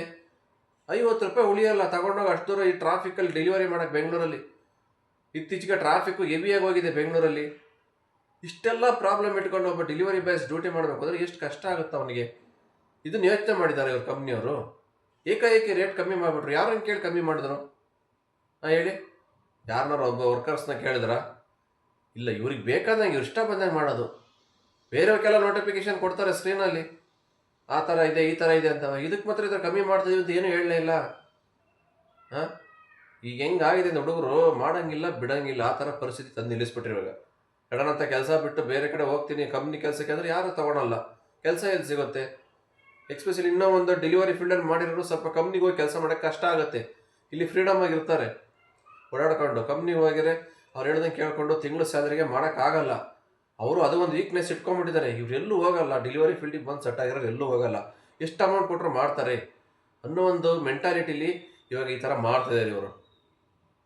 Speaker 1: 50 ರೂಪಾಯಿ ಉಳಿಯಲ್ಲ ತಗೊಂಡೋಗಿ ಅಷ್ಟು ದೂರ ಈ ಟ್ರಾಫಿಕಲ್ಲಿ ಡೆಲಿವರಿ ಮಾಡೋಕ್ಕೆ. ಬೆಂಗಳೂರಲ್ಲಿ ಇತ್ತೀಚೆಗೆ ಟ್ರಾಫಿಕ್ಕು ಹೆವಿಯಾಗಿ ಹೋಗಿದೆ ಬೆಂಗಳೂರಲ್ಲಿ. ಇಷ್ಟೆಲ್ಲ ಪ್ರಾಬ್ಲಮ್ ಇಟ್ಕೊಂಡು ಒಬ್ಬ ಡೆಲಿವರಿ ಬಾಯ್ಸ್ ಡ್ಯೂಟಿ ಮಾಡಬೇಕು ಅಂದರೆ ಎಷ್ಟು ಕಷ್ಟ ಆಗುತ್ತೆ ಅವನಿಗೆ. ಇದನ್ನು ಯೋಚನೆ ಮಾಡಿದ್ದಾರೆ ಇವ್ರ ಕಂಪ್ನಿಯವರು. ಏಕಾಏಕಿ ರೇಟ್ ಕಮ್ಮಿ ಮಾಡಿಬಿಟ್ರು. ಯಾರನ್ನು ಕೇಳಿ ಕಮ್ಮಿ ಮಾಡಿದ್ರು? ಹೇಳಿ, ಯಾರನ್ನಾರು ಒಬ್ಬ ವರ್ಕರ್ಸ್ನ ಕೇಳಿದ್ರ? ಇಲ್ಲ, ಇವ್ರಿಗೆ ಬೇಕಾದಂಗೆ ಇವ್ರು ಇಷ್ಟ ಬಂದಂಗೆ ಮಾಡೋದು. ಬೇರೆಯವ್ರಿಗೆಲ್ಲ ನೋಟಿಫಿಕೇಶನ್ ಕೊಡ್ತಾರೆ ಸ್ಕ್ರೀನಲ್ಲಿ, ಆ ಥರ ಇದೆ ಈ ಥರ ಇದೆ ಅಂತ. ಇದಕ್ಕೆ ಮಾತ್ರ ಇದ್ರೆ ಕಮ್ಮಿ ಮಾಡ್ತಿದ್ದೀವಿ ಅಂತ ಏನೂ ಹೇಳಲೇ ಇಲ್ಲ. ಹಾಂ, ಈಗ ಹೆಂಗಾಗಿದೆ ಹುಡುಗರು ಮಾಡೋಂಗಿಲ್ಲ ಬಿಡೋಂಗಿಲ್ಲ, ಆ ಥರ ಪರಿಸ್ಥಿತಿ ತಂದು ನಿಲ್ಲಿಸ್ಬಿಟ್ರಿ ಇವಾಗ. ಕಡನಂತ ಕೆಲಸ ಬಿಟ್ಟು ಬೇರೆ ಕಡೆ ಹೋಗ್ತೀನಿ ಕಂಪ್ನಿ ಕೆಲಸಕ್ಕೆ ಅಂದರೆ ಯಾರು ತೊಗೊಳಲ್ಲ. ಕೆಲಸ ಎಲ್ಲಿ ಸಿಗುತ್ತೆ? ಎಕ್ಸ್ಪೆಷಲಿ ಇನ್ನೂ ಒಂದು ಡೆಲಿವರಿ ಫೀಲ್ಡಲ್ಲಿ ಮಾಡಿರೋರು ಸ್ವಲ್ಪ ಕಂಪ್ನಿಗೆ ಹೋಗಿ ಕೆಲಸ ಮಾಡೋಕ್ಕೆ ಕಷ್ಟ ಆಗುತ್ತೆ. ಇಲ್ಲಿ ಫ್ರೀಡಮ್ ಆಗಿರ್ತಾರೆ ಓಡಾಡ್ಕೊಂಡು. ಕಂಪ್ನಿಗೆ ಹೋಗಿದ್ರೆ ಅವ್ರು ಹೇಳ್ದಂಗೆ ಕೇಳ್ಕೊಂಡು ತಿಂಗಳು ಸ್ಯಾಲರಿಗೆ ಮಾಡೋಕ್ಕಾಗಲ್ಲ. ಅವರು ಅದು ಒಂದು ವೀಕ್ನೆಸ್ ಇಟ್ಕೊಂಡ್ಬಿಟ್ಟಿದ್ದಾರೆ. ಇವ್ರು ಎಲ್ಲೂ ಹೋಗಲ್ಲ, ಡೆಲಿವರಿ ಫೀಲ್ಡಿಗೆ ಬಂದು ಸೆಟ್ ಆಗಿರೋರು ಎಲ್ಲೂ ಹೋಗಲ್ಲ. ಎಷ್ಟು ಅಮೌಂಟ್ ಕೊಟ್ಟರು ಮಾಡ್ತಾರೆ ಅನ್ನೋ ಒಂದು ಮೆಂಟಾಲಿಟಿಲಿ ಇವಾಗ ಈ ಥರ ಮಾಡ್ತಾಯಿದ್ದಾರೆ ಇವರು.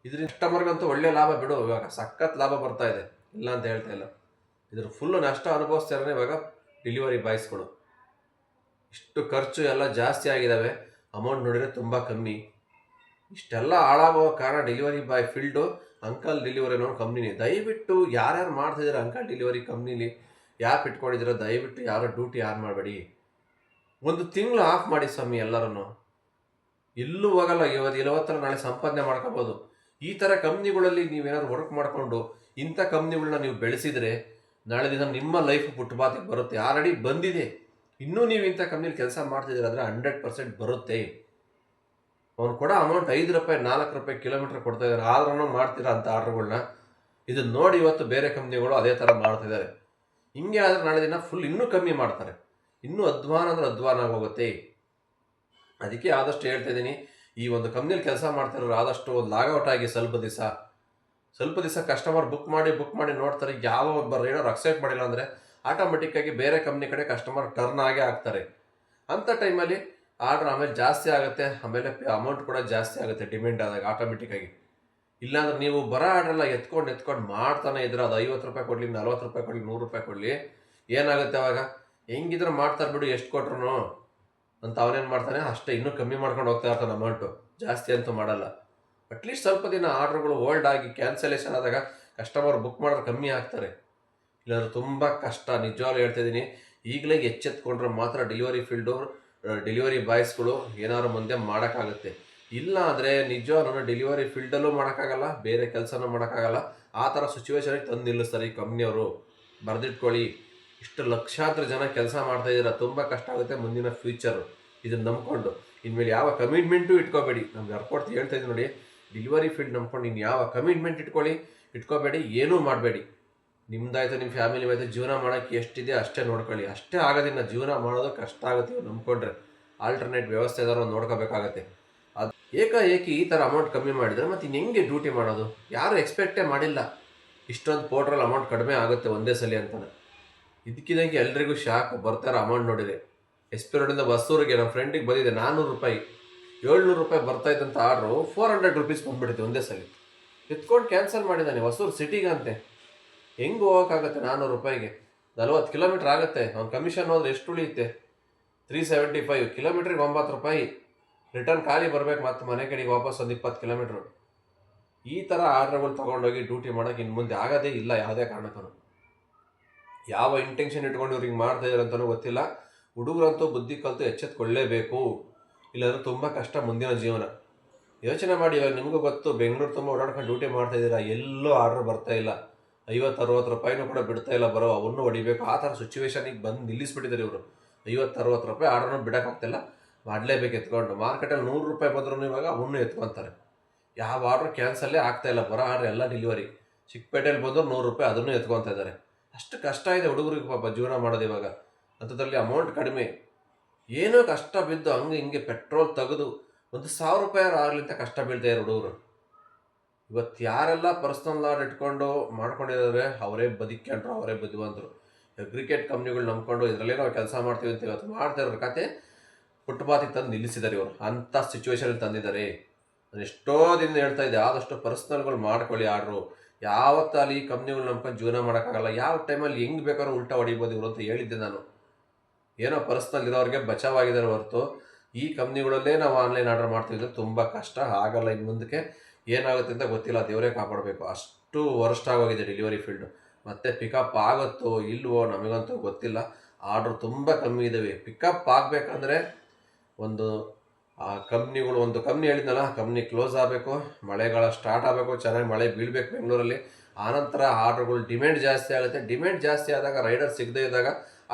Speaker 1: ಇದರಿಂದ ಕಸ್ಟಮರ್ಗಂತೂ ಒಳ್ಳೆ ಲಾಭ ಬಿಡು, ಇವಾಗ ಸಖತ್ ಲಾಭ ಬರ್ತಾ ಇದೆ, ಇಲ್ಲ ಅಂತ ಹೇಳ್ತಾ ಇಲ್ಲ. ಇದ್ರ ಫುಲ್ಲು ನಷ್ಟ ಅನುಭವಿಸ್ತಾರೆ ಇವಾಗ ಡೆಲಿವರಿ ಬಾಯ್ಸ್ಗಳು. ಇಷ್ಟು ಖರ್ಚು ಎಲ್ಲ ಜಾಸ್ತಿ ಆಗಿದ್ದಾವೆ, ಅಮೌಂಟ್ ನೋಡಿದರೆ ತುಂಬ ಕಮ್ಮಿ. ಇಷ್ಟೆಲ್ಲ ಹಾಳಾಗುವ ಕಾರಣ delivery boy field uncle delivery ಅನ್ನೋ ಕಂಪ್ನಿನಿ. ದಯವಿಟ್ಟು ಯಾರ್ಯಾರು ಮಾಡ್ತಿದ್ದೀರ ಅಂಕಲ್ ಡೆಲಿವರಿ ಕಂಪ್ನಿಲಿ ಯಾಪ್ ಇಟ್ಕೊಂಡಿದ್ದೀರ, ದಯವಿಟ್ಟು ಯಾರೋ ಡ್ಯೂಟಿ ಯಾರು ಮಾಡಬೇಡಿ. ಒಂದು ತಿಂಗಳು ಆಫ್ ಮಾಡಿ ಸ್ವಾಮಿ. ಎಲ್ಲರೂ ಎಲ್ಲೂ ಹೋಗಲ್ಲ. ಇವತ್ತರ ನಾಳೆ ಸಂಪಾದನೆ ಮಾಡ್ಕೋಬೋದು. ಈ ಥರ ಕಂಪ್ನಿಗಳಲ್ಲಿ ನೀವೇನಾದ್ರು ವರ್ಕ್ ಮಾಡಿಕೊಂಡು ಇಂಥ ಕಂಪ್ನಿಗಳನ್ನ ನೀವು ಬೆಳೆಸಿದರೆ ನಾಳೆ ದಿನ ನಿಮ್ಮ ಲೈಫ್ ಪುಟ್ಬಾತಿಗೆ ಬರುತ್ತೆ. ಆಲ್ರೆಡಿ ಬಂದಿದೆ. ಇನ್ನೂ ನೀವು ಇಂಥ ಕಂಪ್ನಿಲಿ ಕೆಲಸ ಮಾಡ್ತಿದ್ದೀರ ಅಂದರೆ 100% ಬರುತ್ತೆ. ಅವ್ನು ಕೊಡೋ ಅಮೌಂಟ್ 5 ರೂಪಾಯಿ 4 ರೂಪಾಯಿ ಕಿಲೋಮೀಟ್ರ್ ಕೊಡ್ತಾ ಇದ್ದಾರೆ, ಆದ್ರೂ ಮಾಡ್ತೀರಾ ಅಂಥ ಆರ್ಡ್ರ್ಗಳನ್ನ. ಇದನ್ನು ನೋಡಿ ಇವತ್ತು ಬೇರೆ ಕಂಪ್ನಿಗಳು ಅದೇ ಥರ ಮಾಡ್ತಿದ್ದಾರೆ. ಹಿಂಗೆ ಆದರೆ ನಾಳೆ ದಿನ ಫುಲ್ ಇನ್ನೂ ಕಮ್ಮಿ ಮಾಡ್ತಾರೆ. ಇನ್ನೂ ಅಧ್ವಾನ ಅಂದರೆ ಅಧ್ವಾನ ಆಗೋಗುತ್ತೆ. ಅದಕ್ಕೆ ಆದಷ್ಟು ಹೇಳ್ತಾ ಇದ್ದೀನಿ, ಈ ಒಂದು ಕಂಪ್ನಿಯಲ್ಲಿ ಕೆಲಸ ಮಾಡ್ತಿರೋರು ಆದಷ್ಟು ಒಂದು ಲಾಗೌಟ್ ಆಗಿ ಸ್ವಲ್ಪ ದಿವಸ ಕಸ್ಟಮರ್ ಬುಕ್ ಮಾಡಿ ನೋಡ್ತಾರೆ. ಯಾವ ಒಬ್ಬ ರೈಡರ್ ಅಕ್ಸೆಪ್ಟ್ ಮಾಡಿಲ್ಲ ಅಂದರೆ ಆಟೋಮೆಟಿಕ್ಕಾಗಿ ಬೇರೆ ಕಂಪ್ನಿ ಕಡೆ ಕಸ್ಟಮರ್ ಟರ್ನ್ ಆಗೇ ಆಗ್ತಾರೆ. ಅಂಥ ಟೈಮಲ್ಲಿ ಆರ್ಡ್ರ್ ಆಮೇಲೆ ಜಾಸ್ತಿ ಆಗುತ್ತೆ, ಆಮೇಲೆ ಅಮೌಂಟ್ ಕೂಡ ಜಾಸ್ತಿ ಆಗುತ್ತೆ ಡಿಮ್ಯಾಂಡ್ ಆದಾಗ ಆಟೋಮೆಟಿಕ್ಕಾಗಿ. ಇಲ್ಲಾಂದ್ರೆ ನೀವು ಬರೋ ಆರ್ಡ್ರೆಲ್ಲ ಎತ್ಕೊಂಡು ಮಾಡ್ತಾನೆ ಇದ್ರೆ ಅದು 50 ರೂಪಾಯಿ ಕೊಡಲಿ, 40 ರೂಪಾಯಿ ಕೊಡಲಿ, 100 ರೂಪಾಯಿ ಕೊಡಲಿ, ಏನಾಗುತ್ತೆ ಅವಾಗ? ಹೆಂಗಿದ್ರೆ ಮಾಡ್ತಾರೆ ಬಿಡು, ಎಷ್ಟು ಕೊಟ್ರು ಅಂತ ಅವನೇನು ಮಾಡ್ತಾನೆ, ಅಷ್ಟೇ ಇನ್ನೂ ಕಮ್ಮಿ ಮಾಡ್ಕೊಂಡು ಹೋಗ್ತಾ ಇರ್ತಾನೆ ಅಮೌಂಟು, ಜಾಸ್ತಿ ಅಂತೂ ಮಾಡಲ್ಲ. ಅಟ್ಲೀಸ್ಟ್ ಸ್ವಲ್ಪ ದಿನ ಆರ್ಡ್ರ್ಗಳು ಹೋಲ್ಡ್ ಆಗಿ ಕ್ಯಾನ್ಸಲೇಷನ್ ಆದಾಗ ಕಸ್ಟಮರ್ ಬುಕ್ ಮಾಡಿದ್ರೆ ಕಮ್ಮಿ ಆಗ್ತಾರೆ. ಇಲ್ಲಾಂದ್ರೆ ತುಂಬ ಕಷ್ಟ. ನಿಜವಾಗ್ಲೂ ಹೇಳ್ತಾಯಿದ್ದೀನಿ, ಈಗಲೇ ಎಚ್ಚೆತ್ಕೊಂಡ್ರೆ ಮಾತ್ರ ಡೆಲಿವರಿ ಬಾಯ್ಸ್ಗಳು ಏನಾದ್ರು ಮುಂದೆ ಮಾಡೋಕ್ಕಾಗುತ್ತೆ. ಇಲ್ಲ ಅಂದರೆ ನಿಜವಾಗ್ಲೂ ಡೆಲಿವರಿ ಫೀಲ್ಡಲ್ಲೂ ಮಾಡೋಕ್ಕಾಗಲ್ಲ, ಬೇರೆ ಕೆಲಸನೂ ಮಾಡೋಕ್ಕಾಗಲ್ಲ. ಆ ಥರ ಸಿಚುವೇಶನಿಗೆ ತಂದು ನಿಲ್ಲಿಸ್ತಾರೆ ಈ ಕಂಪ್ನಿಯವರು. ಬರೆದಿಟ್ಕೊಳ್ಳಿ, ಇಷ್ಟು ಲಕ್ಷಾಂತರ ಜನ ಕೆಲಸ ಮಾಡ್ತಾಯಿದ್ದೀರ, ತುಂಬ ಕಷ್ಟ ಆಗುತ್ತೆ ಮುಂದಿನ ಫ್ಯೂಚರು. ಇದನ್ನು ನಂಬ್ಕೊಂಡು ಇನ್ಮೇಲೆ ಯಾವ ಕಮಿಟ್ಮೆಂಟು ಇಟ್ಕೋಬೇಡಿ. ನಮ್ಗೆ ಅರ್ಕೊಡ್ತಿ ಹೇಳ್ತಾ ಇದ್ದೀನಿ ನೋಡಿ, ಡೆಲಿವರಿ ಫೀಲ್ಡ್ ನಂಬ್ಕೊಂಡು ಇನ್ನು ಯಾವ ಕಮಿಟ್ಮೆಂಟ್ ಇಟ್ಕೋಬೇಡಿ, ಏನೂ ಮಾಡಬೇಡಿ. ನಿಮ್ದಾಯ್ತು, ನಿಮ್ಮ ಫ್ಯಾಮಿಲಿ ಆಯಿತು, ಜೀವನ ಮಾಡೋಕ್ಕೆ ಎಷ್ಟಿದೆ ಅಷ್ಟೇ ನೋಡ್ಕೊಳ್ಳಿ. ಅಷ್ಟೇ ಆಗೋದಿಲ್ಲ, ಜೀವನ ಮಾಡೋದು ಕಷ್ಟ ಆಗುತ್ತೆ ಇವ್ರು ನಂಬ್ಕೊಂಡ್ರೆ. ಆಲ್ಟರ್ನೇಟ್ ವ್ಯವಸ್ಥೆ ಏನಾದ್ರು ನೋಡ್ಕೋಬೇಕಾಗತ್ತೆ. ಅದು ಏಕಾಏಕಿ ಈ ಥರ ಅಮೌಂಟ್ ಕಮ್ಮಿ ಮಾಡಿದರೆ ಮತ್ತು ಇನ್ನು ಹೆಂಗೆ ಡ್ಯೂಟಿ ಮಾಡೋದು? ಯಾರು ಎಕ್ಸ್ಪೆಕ್ಟೇ ಮಾಡಿಲ್ಲ ಇಷ್ಟೊಂದು ಪೋರ್ಟ್ರಲ್ಲಿ ಅಮೌಂಟ್ ಕಡಿಮೆ ಆಗುತ್ತೆ ಒಂದೇ ಸಲ ಅಂತಾನೆ. ಇದಕ್ಕಿದಂಗೆ ಎಲ್ರಿಗೂ ಶಾಕ್ ಬರ್ತಾರೆ ಅಮೌಂಟ್ ನೋಡಿದೆ. SP ರೋಡಿಂದ ಬಸ್ಸೂರಿಗೆ ನಮ್ಮ ಫ್ರೆಂಡಿಗೆ ಬಂದಿದೆ 400 ರೂಪಾಯಿ, 700 ರೂಪಾಯಿ ಬರ್ತಾಯಿದ್ದಂಥ ಆರ್ಡ್ರು 400 ರೂಪೀಸ್ ಬಂದುಬಿಡುತ್ತೆ ಒಂದೇ ಸಲ. ಎತ್ಕೊಂಡು ಕ್ಯಾನ್ಸಲ್ ಮಾಡಿದ್ದಾನೆ ಹೊಸೂರು ಸಿಟಿಗಂತೆ. ಹೆಂಗೆ ಹೋಗೋಕ್ಕಾಗತ್ತೆ 400 ರೂಪಾಯಿಗೆ? 40 ಕಿಲೋಮೀಟ್ರ್ ಆಗುತ್ತೆ. ಅವ್ನು ಕಮಿಷನ್ ಹೋದ್ರೆ ಎಷ್ಟು ಉಳಿಯುತ್ತೆ? 375 ಕಿಲೋಮೀಟ್ರಿಗೆ 9 ರೂಪಾಯಿ. ರಿಟರ್ನ್ ಖಾಲಿ ಬರಬೇಕು, ಮತ್ತು ಮನೆ ಕಡೆಗೆ ವಾಪಸ್ ಒಂದು 20 ಕಿಲೋಮೀಟ್ರು. ಈ ಥರ ಆರ್ಡ್ರ್ಗಳು ತೊಗೊಂಡೋಗಿ ಡ್ಯೂಟಿ ಮಾಡೋಕ್ಕೆ ಇನ್ನು ಮುಂದೆ ಆಗೋದೇ ಇಲ್ಲ ಯಾವುದೇ ಕಾರಣಕ್ಕೂ. ಯಾವ ಇಂಟೆನ್ಷನ್ ಇಟ್ಕೊಂಡು ಇವ್ರು ಹಿಂಗೆ ಮಾಡ್ತಾಯಿದ್ದಾರೆ ಅಂತಲೂ ಗೊತ್ತಿಲ್ಲ. ಹುಡುಗರಂತೂ ಬುದ್ಧಿ ಕಲಿತು ಎಚ್ಚೆತ್ಕೊಳ್ಳೇಬೇಕು, ಇಲ್ಲಾಂದ್ರೆ ತುಂಬ ಕಷ್ಟ ಮುಂದಿನ ಜೀವನ. ಯೋಚನೆ ಮಾಡಿ, ಇವಾಗ ನಿಮಗೂ ಗೊತ್ತು, ಬೆಂಗಳೂರು ತುಂಬ ಓಡಾಡ್ಕೊಂಡು ಡ್ಯೂಟಿ ಮಾಡ್ತಾಯಿದ್ದೀರಾ, ಎಲ್ಲೂ ಆರ್ಡ್ರ್ ಬರ್ತಾಯಿಲ್ಲ. 50-60 ರೂಪಾಯಿನೂ ಕೂಡ ಬಿಡ್ತಾಯಿಲ್ಲ, ಬರೋ ಅವನ್ನು ಹೊಡಿಬೇಕು. ಆ ಥರ ಸಿಚುವೇಶನಿಗೆ ಬಂದು ನಿಲ್ಲಿಸ್ಬಿಟ್ಟಿದ್ದಾರೆ ಇವರು. 50-60 ರೂಪಾಯಿ ಆರ್ಡ್ರನ್ನೂ ಬಿಡೋಕ್ಕಾಗ್ತಿಲ್ಲ, ಮಾಡಲೇಬೇಕು ಎತ್ಕೊಂಡು. ಮಾರ್ಕೆಟಲ್ಲಿ 100 ರೂಪಾಯಿ ಬಂದ್ರೂ ಇವಾಗ ಅವನ್ನೂ ಎತ್ಕೊತಾರೆ. ಯಾವ ಆರ್ಡ್ರ್ ಕ್ಯಾನ್ಸಲ್ಲೇ ಆಗ್ತಾಯಿಲ್ಲ, ಬರೋ ಆರ್ಡ್ರ್ ಎಲ್ಲ ಡೆಲಿವರಿ. ಚಿಕ್ಕಪೇಟೆಯಲ್ಲಿ ಬಂದರೂ 100 ರೂಪಾಯಿ ಅದನ್ನು ಎತ್ಕೊತಾ ಇದ್ದಾರೆ. ಅಷ್ಟು ಕಷ್ಟ ಇದೆ ಹುಡುಗರಿಗೆ ಪಾಪ ಜೀವನ ಮಾಡೋದು ಇವಾಗ. ಅಂಥದ್ರಲ್ಲಿ ಅಮೌಂಟ್ ಕಡಿಮೆ, ಏನೋ ಕಷ್ಟ ಬಿದ್ದು ಹಂಗೆ ಹಿಂಗೆ ಪೆಟ್ರೋಲ್ ತೆಗೆದು 1000 ರೂಪಾಯಿ ಆಗಲಿಂತ ಕಷ್ಟ ಬೀಳ್ತಾಯಿದ್ದಾರೆ ಹುಡುಗರು. ಇವತ್ತು ಯಾರೆಲ್ಲ ಪರ್ಸ್ನಲ್ ಲಾಡ್ ಇಟ್ಕೊಂಡು ಮಾಡ್ಕೊಂಡಿದ್ದಾರೆ ಅವರೇ ಬದುಕ್ಕೊಂಡ್ರು, ಅವರೇ ಬುದ್ಧಿವಂತರು. ಕ್ರಿಕೆಟ್ ಕಂಪ್ನಿಗಳು ನಂಬ್ಕೊಂಡು ಇದರಲ್ಲೇ ನಾವು ಕೆಲಸ ಮಾಡ್ತೀವಿ ಅಂತ ಇವತ್ತು ಮಾಡ್ತಾ ಇರೋ ಕತೆ ಫುಟ್ಪಾತಿಗೆ ತಂದು ನಿಲ್ಲಿಸಿದ್ದಾರೆ ಇವರು. ಅಂಥ ಸಿಚುವೇಶನಲ್ಲಿ ತಂದಿದ್ದಾರೆ. ನಾನು ಎಷ್ಟೋ ದಿನ ಹೇಳ್ತಾ ಇದ್ದೆ, ಆದಷ್ಟು ಪರ್ಸ್ನಲ್ಗಳು ಮಾಡ್ಕೊಳ್ಳಿ ಆರ್ಡ್ರು. ಯಾವತ್ತಲ್ಲಿ ಈ ಕಂಪ್ನಿಗಳು ನಂಬ್ಕೊಂಡು ಜೀವನ ಮಾಡೋಕ್ಕಾಗಲ್ಲ. ಯಾವ ಟೈಮಲ್ಲಿ ಹೆಂಗೆ ಬೇಕಾದ್ರೂ ಉಲ್ಟಾ ಹೊಡಿಬೋದು ಇವರು ಅಂತ ಹೇಳಿದ್ದೆ ನಾನು. ಏನೋ ಪರ್ಸ್ನಲ್ ಇರೋರಿಗೆ ಬಚಾವಾಗಿದ್ದಾರೆ ಹೊರತು ಈ ಕಂಪ್ನಿಗಳಲ್ಲೇ ನಾವು ಆನ್ಲೈನ್ ಆರ್ಡರ್ ಮಾಡ್ತಿದ್ರೆ ತುಂಬ ಕಷ್ಟ ಆಗಲ್ಲ. ಇನ್ನು ಮುಂದಕ್ಕೆ ಏನಾಗುತ್ತೆ ಅಂತ ಗೊತ್ತಿಲ್ಲ, ದೇವರೇ ಕಾಪಾಡಬೇಕು. ಅಷ್ಟು ವರ್ಸ್ಟ್ ಆಗೋಗಿದೆ ಡೆಲಿವರಿ ಫೀಲ್ಡು. ಮತ್ತೆ ಪಿಕಪ್ ಆಗುತ್ತೋ ಇಲ್ವೋ ನಮಗಂತೂ ಗೊತ್ತಿಲ್ಲ. ಆರ್ಡ್ರ್ ತುಂಬ ಕಮ್ಮಿ ಇದ್ದಾವೆ. ಪಿಕಪ್ ಆಗಬೇಕಂದ್ರೆ ಒಂದು ಒಂದು ಕಂಪ್ನಿ ಹೇಳಿದ್ನಲ್ಲ, ಕಂಪ್ನಿ ಕ್ಲೋಸ್ ಆಗಬೇಕು, ಮಳೆಗಾಲ ಸ್ಟಾರ್ಟ್ ಆಗಬೇಕು, ಚೆನ್ನಾಗಿ ಮಳೆ ಬೀಳಬೇಕು ಬೆಂಗಳೂರಲ್ಲಿ. ಆನಂತರ ಆರ್ಡ್ರ್ಗಳು ಡಿಮ್ಯಾಂಡ್ ಜಾಸ್ತಿ ಆಗುತ್ತೆ. ಡಿಮ್ಯಾಂಡ್ ಜಾಸ್ತಿ ಆದಾಗ ರೈಡರ್ ಸಿಗದೇ ಇದ್ದಾಗ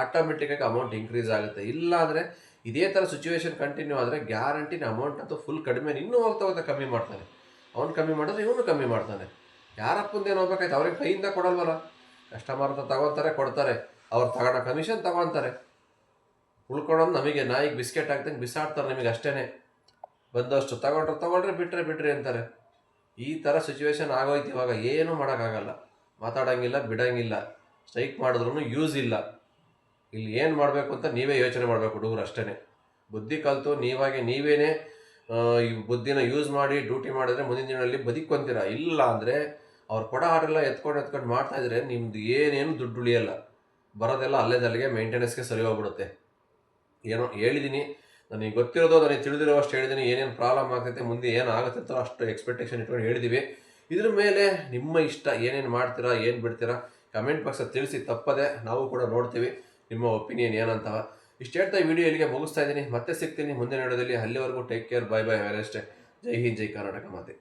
Speaker 1: ಆಟೋಮೆಟಿಕ್ಕಾಗಿ ಅಮೌಂಟ್ ಇನ್ಕ್ರೀಸ್ ಆಗುತ್ತೆ. ಇಲ್ಲ ಅಂದರೆ ಇದೇ ಥರ ಸಿಚುವೇಶನ್ ಕಂಟಿನ್ಯೂ ಆದರೆ ಗ್ಯಾರಂಟಿನ ಅಮೌಂಟ್ ಅಂತೂ ಫುಲ್ ಕಡಿಮೆ, ಇನ್ನೂ ಹೋಗ್ತಾ ಕಮ್ಮಿ ಮಾಡ್ತಾನೆ. ಅವ್ನು ಕಮ್ಮಿ ಮಾಡಿದ್ರೆ ಇವನು ಕಮ್ಮಿ ಮಾಡ್ತಾನೆ. ಯಾರಪ್ಪಂದೇನು ಹೋಗ್ಬೇಕಾಯ್ತು? ಅವ್ರಿಗೆ ಕೈಯಿಂದ ಕೊಡಲ್ವಲ್ಲ. ಕಸ್ಟಮರ್ ಅಂತ ತಗೊತಾರೆ, ಕೊಡ್ತಾರೆ, ಅವ್ರು ತಗೊಳ್ಳೋ ಕಮಿಷನ್ ತಗೊತಾರೆ. ಉಳ್ಕೊಳ್ಳೋದು ನಮಗೆ ನಾಯಿಗೆ ಬಿಸ್ಕೆಟ್ ಹಾಕ್ದಂಗೆ ಬಿಸಾಡ್ತಾರೆ. ನಿಮಗೆ ಅಷ್ಟೇ, ಬಂದಷ್ಟು ತಗೊಂಡ್ರೆ ಬಿಟ್ರೆ ಅಂತಾರೆ. ಈ ಥರ ಸಿಚುವೇಶನ್ ಆಗೋಯ್ತು ಇವಾಗ. ಏನೂ ಮಾಡೋಕ್ಕಾಗಲ್ಲ, ಮಾತಾಡೋಂಗಿಲ್ಲ, ಬಿಡೋಂಗಿಲ್ಲ. ಸ್ಟ್ರೈಕ್ ಮಾಡಿದ್ರೂ ಯೂಸ್ ಇಲ್ಲ. ಇಲ್ಲಿ ಏನು ಮಾಡಬೇಕು ಅಂತ ನೀವೇ ಯೋಚನೆ ಮಾಡಬೇಕು ಹುಡುಗರು, ಅಷ್ಟೇ. ಬುದ್ಧಿ ಕಲಿತು ನೀವೇನೇ ಈ ಬುದ್ಧಿನ ಯೂಸ್ ಮಾಡಿ ಡ್ಯೂಟಿ ಮಾಡಿದ್ರೆ ಮುಂದಿನ ದಿನಗಳಲ್ಲಿ ಬದುಕೊಂತೀರ. ಇಲ್ಲ ಅಂದರೆ ಅವ್ರು ಕೊಡೋ ಆರ್ಡ್ರೆಲ್ಲ ಎತ್ಕೊಂಡು ಮಾಡ್ತಾಯಿದ್ರೆ ನಿಮ್ದು ಏನೇನು ದುಡ್ಡು ಉಳಿಯಲ್ಲ. ಬರೋದೆಲ್ಲ ಅಲ್ಲಿಗೆ ಮೇಂಟೆನೆನ್ಸ್ಗೆ ಸರಿ ಹೋಗ್ಬಿಡುತ್ತೆ. ಏನೋ ಹೇಳಿದ್ದೀನಿ, ನನಗೆ ಗೊತ್ತಿರೋದು, ನನಗೆ ತಿಳಿದಿರೋ ಅಷ್ಟು ಹೇಳಿದ್ದೀನಿ. ಏನೇನು ಪ್ರಾಬ್ಲಮ್ ಆಗ್ತೈತೆ, ಮುಂದೆ ಏನಾಗುತ್ತೆ ಅಂತ ಅಷ್ಟು ಎಕ್ಸ್ಪೆಕ್ಟೇಷನ್ ಇಟ್ಕೊಂಡು ಹೇಳಿದ್ದೀವಿ. ಇದ್ರ ಮೇಲೆ ನಿಮ್ಮ ಇಷ್ಟ, ಏನೇನು ಮಾಡ್ತೀರಾ, ಏನು ಬಿಡ್ತೀರಾ, ಕಮೆಂಟ್ ಬಾಕ್ಸಲ್ಲಿ ತಿಳಿಸಿ, ತಪ್ಪದೆ ನಾವು ಕೂಡ ನೋಡ್ತೀವಿ ನಿಮ್ಮ ಒಪಿನಿಯನ್ ಏನಂತವ. ಇಷ್ಟು ಹೇಳ್ತಾ ಈ ವಿಡಿಯೋ ಇಲ್ಲಿಗೆ ಮುಗಿಸ್ತಾ ಇದ್ದೀನಿ. ಮತ್ತೆ ಸಿಗ್ತೀನಿ ಮುಂದಿನ ವಿಡಿಯೋದಲ್ಲಿ. ಅಲ್ಲಿವರೆಗೂ take care, bye bye, have a nice day. ಜೈ ಹಿಂದ್, ಜೈ ಕರ್ನಾಟಕ ಮಾತೆ.